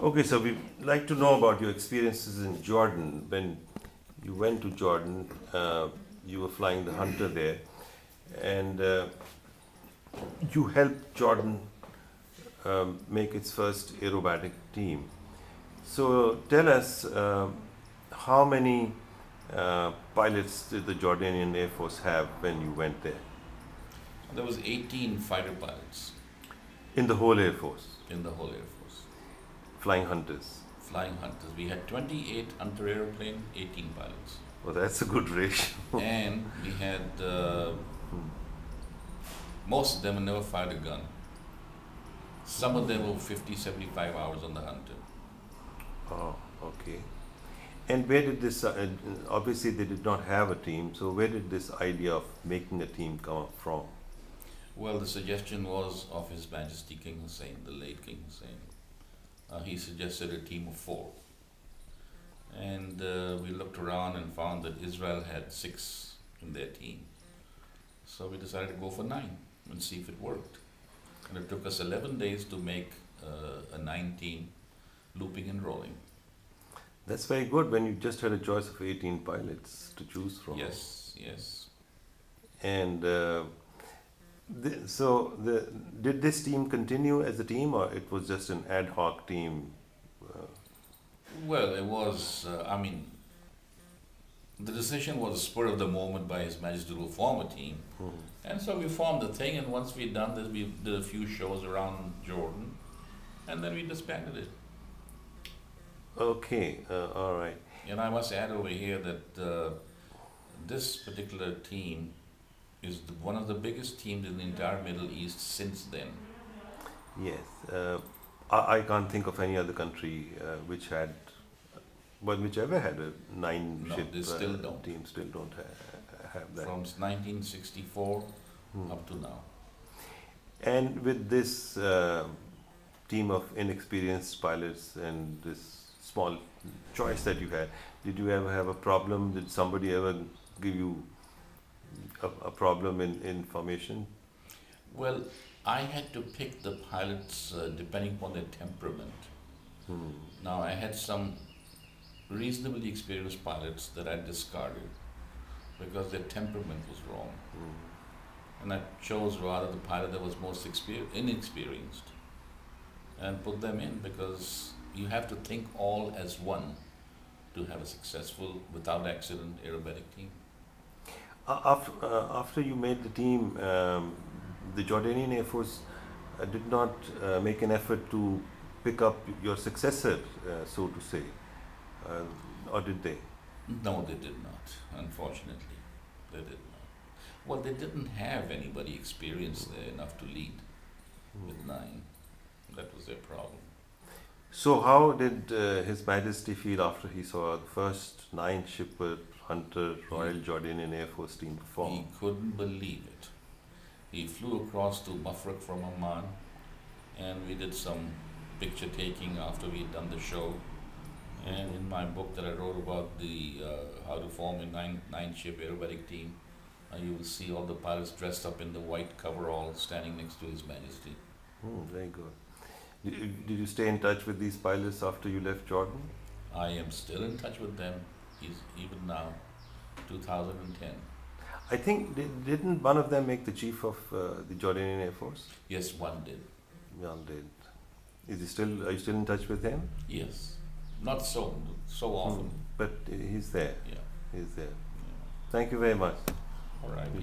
Okay, so we'd like to know about your experiences in Jordan. When you went to Jordan, you were flying the Hunter there, and you helped Jordan make its first aerobatic team. So tell us, how many pilots did the Jordanian Air Force have when you went there? There was 18 fighter pilots In the whole Air Force, in the whole Air Force, flying Hunters. flying Hunters. We had 28 Hunter airplane, 18 pilots. Well, that's a good ratio. And we had, most of them had never fired a gun. Some of them were 50, 75 hours on the Hunter. Oh, okay. And where did this, obviously they did not have a team, so where did this idea of making a team come up from? Well, the suggestion was of His Majesty King Hussein, the late King Hussein. He suggested a team of 4. And we looked around and found that Israel had 6 in their team. So we decided to go for 9 and see if it worked. And it took us 11 days to make a 9 team looping and rolling. That's very good when you just had a choice of 18 pilots to choose from. Yes, yes. And did this team continue as a team, or it was just an ad hoc team? Well, it was, the decision was a spur of the moment by His Majesty to form a team. And so we formed the thing, and once we'd done this, we did a few shows around Jordan, and then we disbanded it. Okay, all right. And I must add over here that this particular team is one of the biggest teams in the entire Middle East since then. Yes, I can't think of any other country which had, well, whichever had a 9 No, ship they still don't. team still don't have that. From 1964 up to now. And with this team of inexperienced pilots and this small choice that you had, did you ever have a problem? Did somebody ever give you a problem in formation? Well, I had to pick the pilots depending upon their temperament. Now, I had some reasonably experienced pilots that I discarded because their temperament was wrong. And I chose rather the pilot that was most inexperienced and put them in, because you have to think all as one to have a successful, without accident, aerobatic team. After you made the team, the Jordanian Air Force did not make an effort to pick up your successor, so to say, or did they? No, they did not, unfortunately. They did not. Well, they didn't have anybody experienced there enough to lead with 9. That was their problem. So how did His Majesty feel after he saw the first 9 shipper Hunter Royal Jordanian Air Force team perform? He couldn't believe it. He flew across to Mafraq from Amman, and we did some picture taking after we had done the show. And in my book that I wrote about the how to form a 9-ship aerobatic team, you will see all the pilots dressed up in the white coverall standing next to His Majesty. Very good. Did you stay in touch with these pilots after you left Jordan? I am still in touch with them, even now, 2010. I think, didn't one of them make the chief of the Jordanian Air Force? Yes, one did. One did. Are you still in touch with him? Yes. Not so often. But he's there. Yeah. He's there. Yeah. Thank you very much. All right.